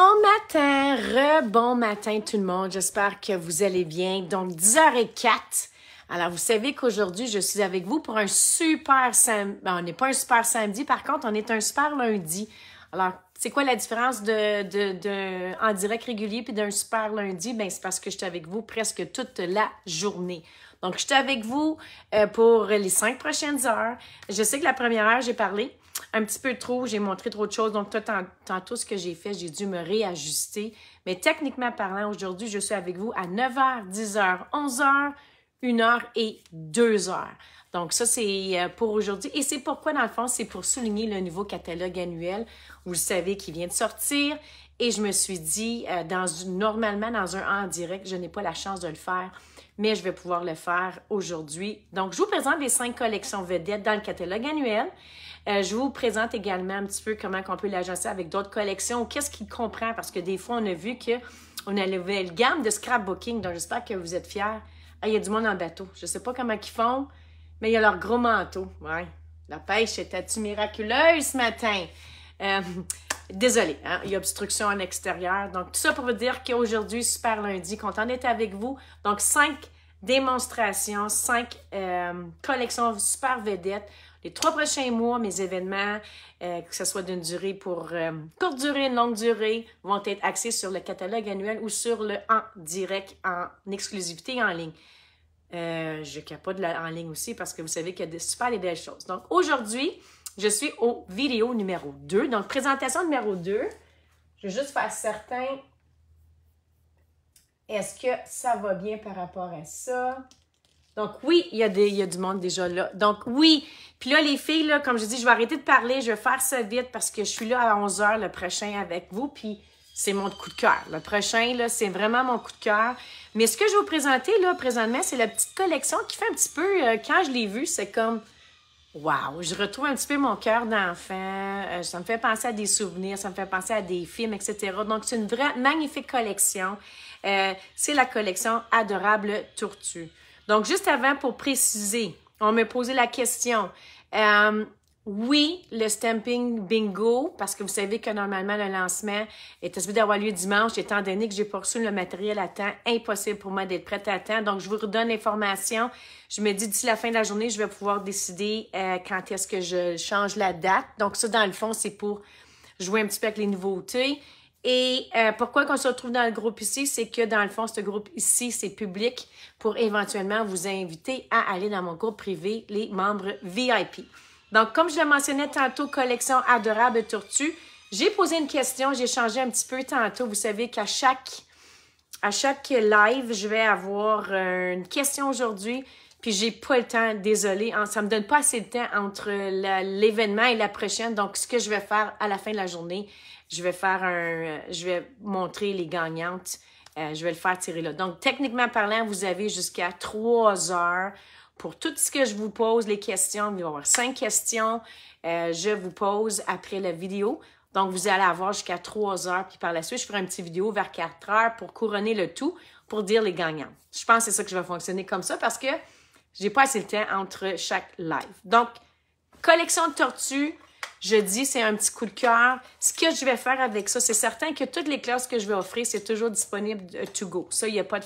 Bon matin, bon matin tout le monde, j'espère que vous allez bien. Donc 10h04, alors vous savez qu'aujourd'hui je suis avec vous pour un super samedi, on n'est pas un super samedi, par contre on est un super lundi. Alors c'est quoi la différence en direct régulier puis d'un super lundi? Ben c'est parce que j'étais avec vous presque toute la journée. Donc j'étais avec vous pour les 5 prochaines heures. Je sais que la première heure j'ai parlé un petit peu trop, j'ai montré trop de choses. Donc, tantôt, ce que j'ai fait, j'ai dû me réajuster. Mais techniquement parlant, aujourd'hui, je suis avec vous à 9h, 10h, 11h, 1h et 2h. Donc, ça, c'est pour aujourd'hui. Et c'est pourquoi, dans le fond, c'est pour souligner le nouveau catalogue annuel. Vous le savez, qui vient de sortir. Et je me suis dit, normalement, dans un en direct, je n'ai pas la chance de le faire, mais je vais pouvoir le faire aujourd'hui. Donc, je vous présente les 5 collections vedettes dans le catalogue annuel. Je vous présente également un petit peu comment on peut l'agencer avec d'autres collections. Qu'est-ce qu'il comprend? Parce que des fois, on a vu qu'on a levé le gamme de scrapbooking. Donc, j'espère que vous êtes fiers. Ah, il y a du monde en bateau. Je ne sais pas comment ils font, mais il y a leur gros manteau. Ouais. La pêche était-tu miraculeuse ce matin? Désolée, hein? Il y a obstruction à l'extérieur. Donc, tout ça pour vous dire qu'aujourd'hui, super lundi, content d'être avec vous. Donc, 5 démonstrations, 5 collections super vedettes. Les 3 prochains mois, mes événements, que ce soit d'une durée pour courte durée, une longue durée, vont être axés sur le catalogue annuel ou sur le en direct, en exclusivité en ligne. Je capote en ligne aussi parce que vous savez qu'il y a de super et belles choses. Donc, aujourd'hui, je suis au vidéo numéro 2. Donc, présentation numéro 2. Je vais juste faire certain. Est-ce que ça va bien par rapport à ça? Donc, oui, il y a du monde déjà là. Donc, oui. Puis là, les filles, là, comme je dis, je vais arrêter de parler. Je vais faire ça vite parce que je suis là à 11h le prochain avec vous. Puis, c'est mon coup de cœur. Le prochain, là, c'est vraiment mon coup de cœur. Mais ce que je vais vous présenter, là, présentement, c'est la petite collection qui fait un petit peu, quand je l'ai vue, c'est comme, wow! Je retrouve un petit peu mon cœur d'enfant. Ça me fait penser à des souvenirs, ça me fait penser à des films, etc. Donc, c'est une vraie magnifique collection. C'est la collection Adorable Tortue. Donc, juste avant, pour préciser, on m'a posé la question. Oui, le Stamping Bingo, parce que vous savez que normalement, le lancement était supposé d'avoir lieu dimanche, étant donné que j'ai pas reçu le matériel à temps, impossible pour moi d'être prête à temps. Donc, je vous redonne l'information. Je me dis, d'ici la fin de la journée, je vais pouvoir décider quand est-ce que je change la date. Donc, ça, dans le fond, c'est pour jouer un petit peu avec les nouveautés. Et pourquoi qu'on se retrouve dans le groupe ici, c'est que dans le fond, ce groupe ici, c'est public pour éventuellement vous inviter à aller dans mon groupe privé, les membres VIP. Donc, comme je le mentionnais tantôt, collection Adorable Tortue, j'ai posé une question, j'ai changé un petit peu tantôt. Vous savez qu'à chaque live, je vais avoir une question aujourd'hui, puis j'ai pas le temps, désolée. Ça me donne pas assez de temps entre l'événement et la prochaine. Donc, ce que je vais faire à la fin de la journée, je vais montrer les gagnantes. Je vais le faire tirer là. Donc, techniquement parlant, vous avez jusqu'à 3 heures pour tout ce que je vous pose, les questions. Il va y avoir 5 questions. Je vous pose après la vidéo. Donc, vous allez avoir jusqu'à 3 heures. Puis par la suite, je ferai une petite vidéo vers 4 heures pour couronner le tout, pour dire les gagnants. Je pense que c'est ça que je vais fonctionner comme ça parce que j'ai pas assez de temps entre chaque live. Donc, collection de tortues. Je dis, c'est un petit coup de cœur. Ce que je vais faire avec ça, c'est certain que toutes les classes que je vais offrir, c'est toujours disponible to go. Ça, il n'y a pas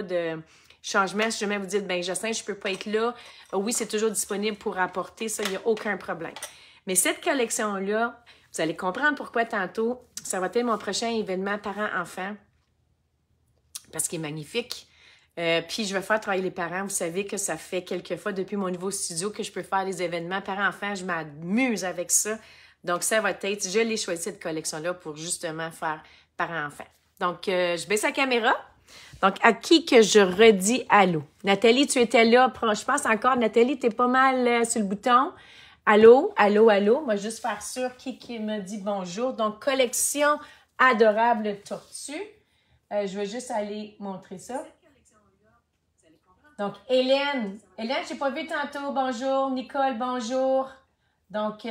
de changement. Si jamais vous dites, ben Jocelyne, je ne peux pas être là. Oui, c'est toujours disponible pour apporter. Ça, il n'y a aucun problème. Mais cette collection-là, vous allez comprendre pourquoi tantôt, ça va être mon prochain événement parents-enfants. Parce qu'il est magnifique. Puis je vais faire travailler les parents. Vous savez que ça fait quelques fois depuis mon nouveau studio que je peux faire des événements parents-enfants. Je m'amuse avec ça. Donc, ça va être, je l'ai choisi cette collection-là pour justement faire parents-enfants. Donc, je baisse la caméra. Donc, à qui que je redis allô? Nathalie, tu étais là. Je pense encore, Nathalie, tu es pas mal sur le bouton. Allô, allô, allô. Moi, juste faire sûr qui me dit bonjour. Donc, collection Adorable Tortue. Je vais juste aller montrer ça. Donc, Hélène, je n'ai pas vu tantôt. Bonjour. Nicole, bonjour. Donc,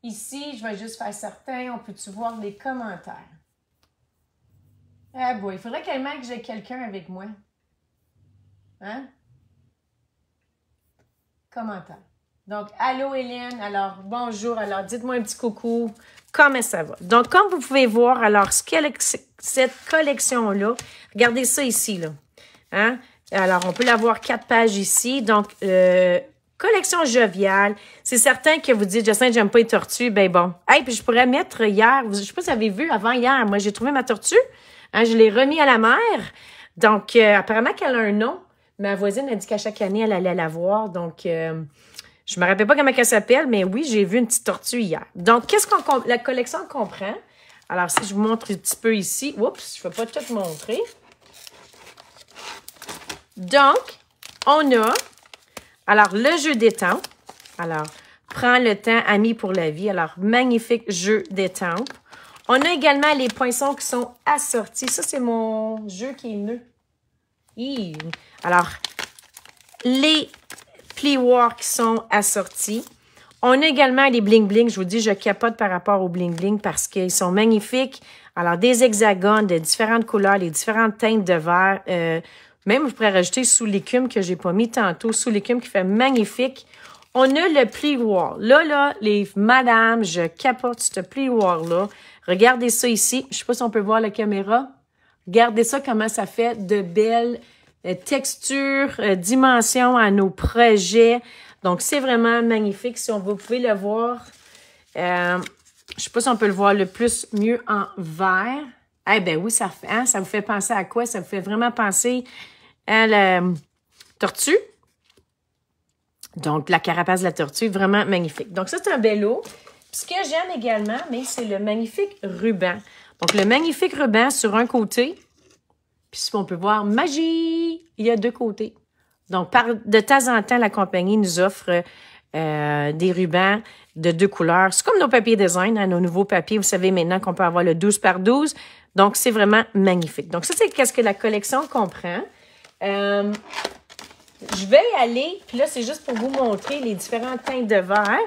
ici, je vais juste faire certain. On peut-tu voir les commentaires? Ah bon, il faudrait tellement que j'ai quelqu'un avec moi. Hein? Commentaire. Donc, allô Hélène. Alors, bonjour. Alors, dites-moi un petit coucou. comment ça va. Donc, comme vous pouvez voir, alors, cette collection-là, regardez ça ici, là. Hein? Alors, on peut l'avoir 4 pages ici. Donc, collection joviale. C'est certain que vous dites, Jocelyne, j'aime pas les tortues. Ben bon. Hey, puis je pourrais mettre hier, je sais pas si vous avez vu, avant hier, moi, j'ai trouvé ma tortue. Hein, je l'ai remis à la mer. Donc, apparemment qu'elle a un nom. Ma voisine a dit qu'à chaque année, elle allait la voir. Donc, je me rappelle pas comment elle s'appelle, mais oui, j'ai vu une petite tortue hier. Donc, qu'est-ce qu'on la collection comprend? Alors, si je vous montre un petit peu ici. Oups, je ne vais pas tout montrer. Donc, on a, alors, le jeu d'étampe. Alors, prends le temps, ami pour la vie. Alors, magnifique jeu d'étampe. On a également les poinçons qui sont assortis. Ça, c'est mon jeu qui est nœud. Alors, les plioirs qui sont assortis. On a également les bling-bling. Je vous dis, je capote par rapport aux bling-bling parce qu'ils sont magnifiques. Alors, des hexagones de différentes couleurs, les différentes teintes de vert. Même, je pourrais rajouter sous l'écume que j'ai pas mis tantôt. Sous l'écume qui fait magnifique. On a le plioir. Là, les madames, je capote ce plioir-là. Regardez ça ici. Je sais pas si on peut voir la caméra. Regardez ça, comment ça fait de belles textures, dimensions à nos projets. Donc, c'est vraiment magnifique. Si vous pouvez le voir, je sais pas si on peut le voir le plus mieux en vert. Eh bien oui, ça fait, hein, ça vous fait penser à quoi? Ça vous fait vraiment penser à la tortue. Donc, la carapace de la tortue, vraiment magnifique. Donc, ça, c'est un bel lot. Puis, ce que j'aime également, mais c'est le magnifique ruban. Donc, le magnifique ruban sur un côté. Puis, on peut voir, magie! Il y a 2 côtés. Donc, de temps en temps, la compagnie nous offre des rubans de 2 couleurs. C'est comme nos papiers design, hein, nos nouveaux papiers. Vous savez maintenant qu'on peut avoir le 12 par 12. Donc, c'est vraiment magnifique. Donc, ça, c'est qu'est-ce que la collection comprend. Je vais y aller, puis là, c'est juste pour vous montrer les différentes teintes de vert.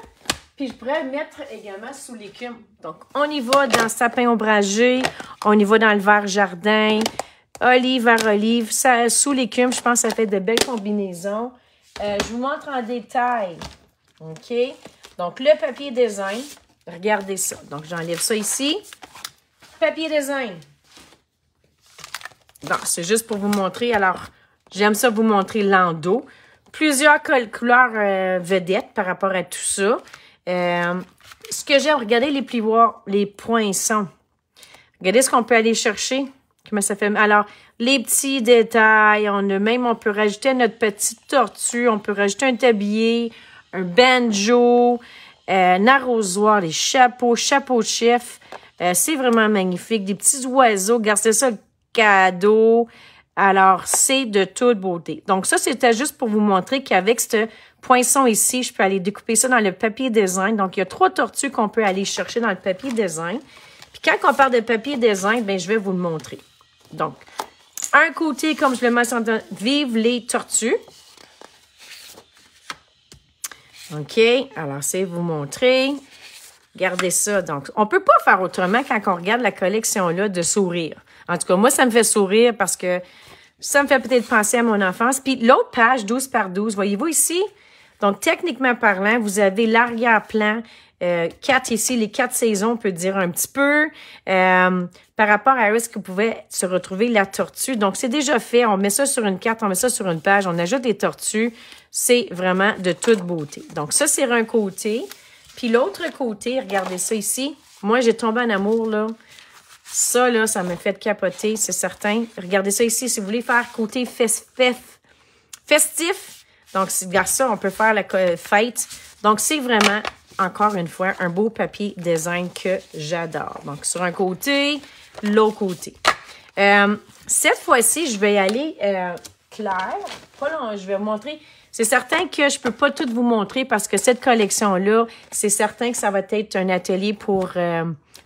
Puis je pourrais le mettre également sous l'écume. Donc, on y va dans sapin ombragé, on y va dans le vert jardin, olive vers olive. Ça, sous l'écume, je pense que ça fait de belles combinaisons. Je vous montre en détail. OK? Donc, le papier design. Regardez ça. Donc, j'enlève ça ici. Papier design. Bon, c'est juste pour vous montrer. Alors, j'aime ça vous montrer l'endos. Plusieurs couleurs vedettes par rapport à tout ça. Ce que j'aime, regardez les plioirs, les poinçons. Regardez ce qu'on peut aller chercher. Comment ça fait? Alors, les petits détails. On peut rajouter notre petite tortue. On peut rajouter un tablier, un banjo, un arrosoir, les chapeaux, chapeau de chef. C'est vraiment magnifique. Des petits oiseaux. Regardez ça, le cadeau. Alors, c'est de toute beauté. Donc, ça, c'était juste pour vous montrer qu'avec ce poinçon ici, je peux aller découper ça dans le papier design. Donc, il y a 3 tortues qu'on peut aller chercher dans le papier design. Puis, quand on parle de papier design, bien, je vais vous le montrer. Donc, un côté, comme je le mentionne, vive les tortues. OK. Alors, c'est vous montrer. Regardez ça. Donc, on ne peut pas faire autrement quand on regarde la collection-là de sourire. En tout cas, moi, ça me fait sourire parce que ça me fait peut-être penser à mon enfance. Puis l'autre page, 12 par 12, voyez-vous ici? Donc, techniquement parlant, vous avez l'arrière-plan, 4 ici, les 4 saisons, on peut dire un petit peu, par rapport à où est-ce que pouvait se retrouver la tortue. Donc, c'est déjà fait. On met ça sur une carte, on met ça sur une page, on ajoute des tortues. C'est vraiment de toute beauté. Donc, ça, c'est un côté. Puis l'autre côté, regardez ça ici. Moi, j'ai tombé en amour, là. Ça, là, ça me fait capoter, c'est certain. Regardez ça ici. Si vous voulez faire côté festif, donc, ça, on peut faire la fête. Donc, c'est vraiment, encore une fois, un beau papier design que j'adore. Donc, sur un côté, l'autre côté. Cette fois-ci, je vais y aller clair. Pas long, je vais vous montrer. C'est certain que je ne peux pas tout vous montrer parce que cette collection-là, c'est certain que ça va être un atelier pour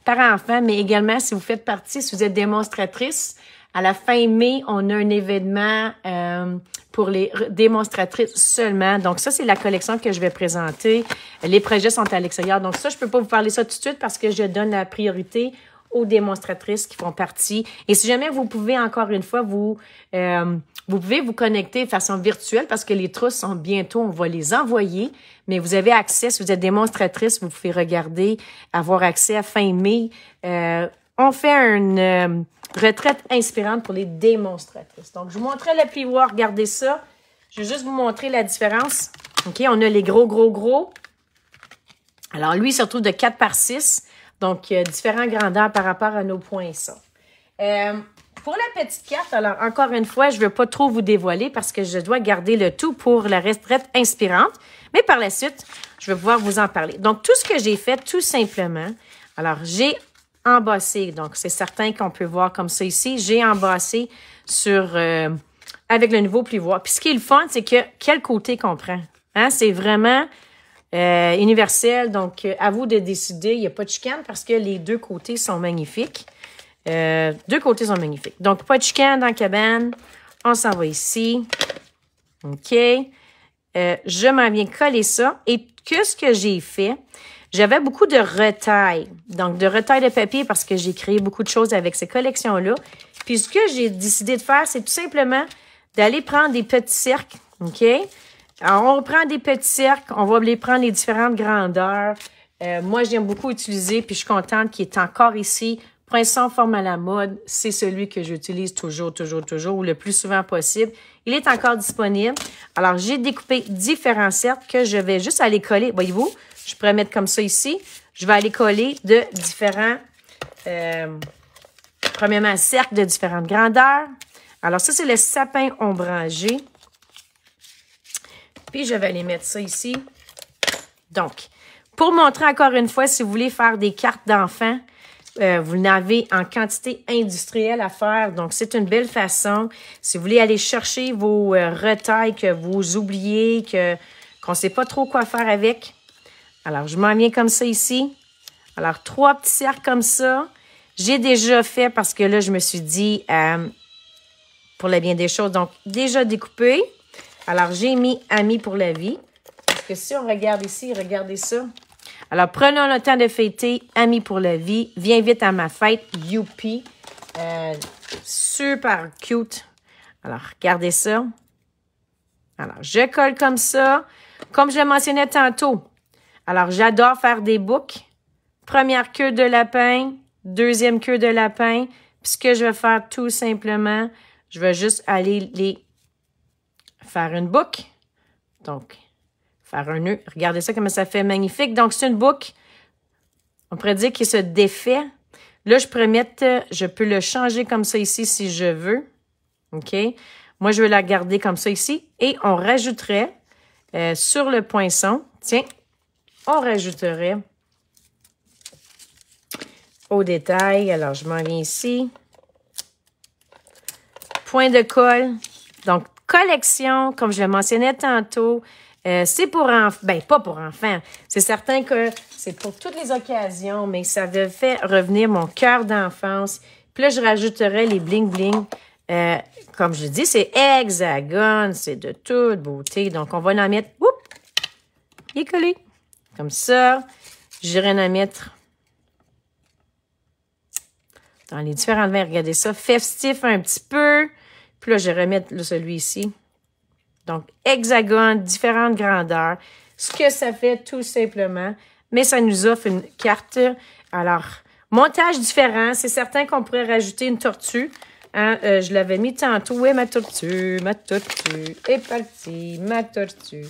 parents-enfants, mais également si vous faites partie, si vous êtes démonstratrice. À la fin mai, on a un événement pour les démonstratrices seulement. Donc, ça, c'est la collection que je vais présenter. Les projets sont à l'extérieur. Donc, ça, je ne peux pas vous parler ça tout de suite parce que je donne la priorité aux démonstratrices qui font partie. Et si jamais vous pouvez, encore une fois, vous Vous pouvez vous connecter de façon virtuelle parce que les trousses sont bientôt, on va les envoyer, mais vous avez accès, si vous êtes démonstratrice, vous pouvez regarder, avoir accès à fin mai. On fait une retraite inspirante pour les démonstratrices. Donc, je vous montrais le plioir, regardez ça. Je vais juste vous montrer la différence. OK, on a les gros. Alors, lui, il se retrouve de 4 par 6, donc différentes grandeurs par rapport à nos poinçons. Pour la petite carte, alors encore une fois, je ne veux pas trop vous dévoiler parce que je dois garder le tout pour la retraite inspirante. Mais par la suite, je vais pouvoir vous en parler. Donc, tout ce que j'ai fait, tout simplement, alors j'ai embossé. Donc, c'est certain qu'on peut voir comme ça ici. J'ai embossé sur avec le nouveau plioir. Puis, ce qui est le fun, c'est que quel côté qu'on prend. Hein? C'est vraiment universel. Donc, à vous de décider. Il n'y a pas de chicane parce que les deux côtés sont magnifiques. Deux côtés sont magnifiques. Donc, pas de chicane dans la cabane. On s'en va ici. OK. Je m'en viens coller ça. Et ce que j'ai fait, j'avais beaucoup de retailles. Donc, de retailles de papier parce que j'ai créé beaucoup de choses avec ces collections-là. Puis, ce que j'ai décidé de faire, c'est tout simplement d'aller prendre des petits cercles. OK? Alors, on reprend des petits cercles. On va les prendre les différentes grandeurs. Moi, j'aime beaucoup utiliser, puis je suis contente qu'il est encore ici. Poinçon forme à la mode, c'est celui que j'utilise toujours, ou le plus souvent possible. Il est encore disponible. Alors, j'ai découpé différents cercles que je vais juste aller coller. Voyez-vous, je pourrais mettre comme ça ici. Je vais aller coller de différents, premièrement, cercles de différentes grandeurs. Alors, ça, c'est le sapin ombragé. Puis, je vais aller mettre ça ici. Donc, pour montrer encore une fois, si vous voulez faire des cartes d'enfants, vous n'avez en quantité industrielle à faire. Donc, c'est une belle façon. Si vous voulez aller chercher vos retailles que vous oubliez, qu'on ne sait pas trop quoi faire avec. Alors, je m'en viens comme ça ici. Alors, 3 petits cercles comme ça. J'ai déjà fait parce que là, je me suis dit, pour le bien des choses, donc déjà découpé. Alors, j'ai mis « Amis pour la vie ». Parce que si on regarde ici, regardez ça. Alors, prenons le temps de fêter Amis pour la vie. Viens vite à ma fête. Youpi. Super cute. Alors, regardez ça. Alors, je colle comme ça. Comme je le mentionnais tantôt. Alors, j'adore faire des boucles. Première queue de lapin. Deuxième queue de lapin. Puis, ce que je vais faire tout simplement, je vais juste aller les faire une boucle. Donc, faire un nœud. Regardez ça, comme ça fait magnifique. Donc, c'est une boucle. On pourrait dire qu'il se défait. Là, je peux le changer comme ça ici si je veux. OK? Moi, je vais la garder comme ça ici. Et on rajouterait sur le poinçon, tiens, on rajouterait au détail. Alors, je m'en viens ici. Point de colle. Donc, collection, comme je le mentionnais tantôt. C'est pour enfants, ben pas pour enfants. C'est certain que c'est pour toutes les occasions, mais ça me fait revenir mon cœur d'enfance. Puis là, je rajouterai les bling-bling. Comme je dis, c'est hexagone, c'est de toute beauté. Donc, on va en mettre, oups, il est collé. Comme ça, j'irai en mettre dans les différentes verres. Regardez ça, festif un petit peu. Puis là, je vais remettre celui ici. Donc, hexagone, différentes grandeurs. Ce que ça fait, tout simplement. Mais ça nous offre une carte. Alors, montage différent. C'est certain qu'on pourrait rajouter une tortue. Hein? Je l'avais mis tantôt. Oui, ma tortue est partie, ma tortue.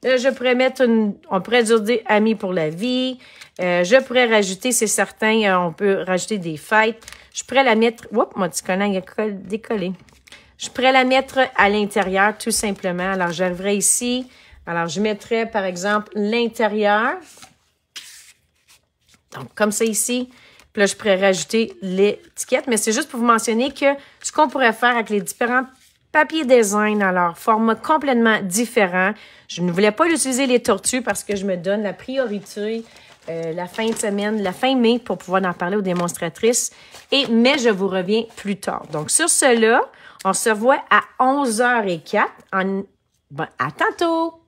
Là, je pourrais mettre on pourrait dire amis pour la vie. Je pourrais rajouter, c'est certain, on peut rajouter des fêtes. Je pourrais la mettre, oups, mon petit collant, il a décollé. Je pourrais la mettre à l'intérieur, tout simplement. Alors, j'arriverai ici. Alors, je mettrais, par exemple, l'intérieur. Donc, comme ça ici. Puis là, je pourrais rajouter l'étiquette. Mais c'est juste pour vous mentionner que ce qu'on pourrait faire avec les différents papiers design, alors, format complètement différent. Je ne voulais pas utiliser les tortues parce que je me donne la priorité la fin de semaine, la fin mai, pour pouvoir en parler aux démonstratrices. Mais je vous reviens plus tard. Donc, sur cela, on se voit à 11h04. À tantôt!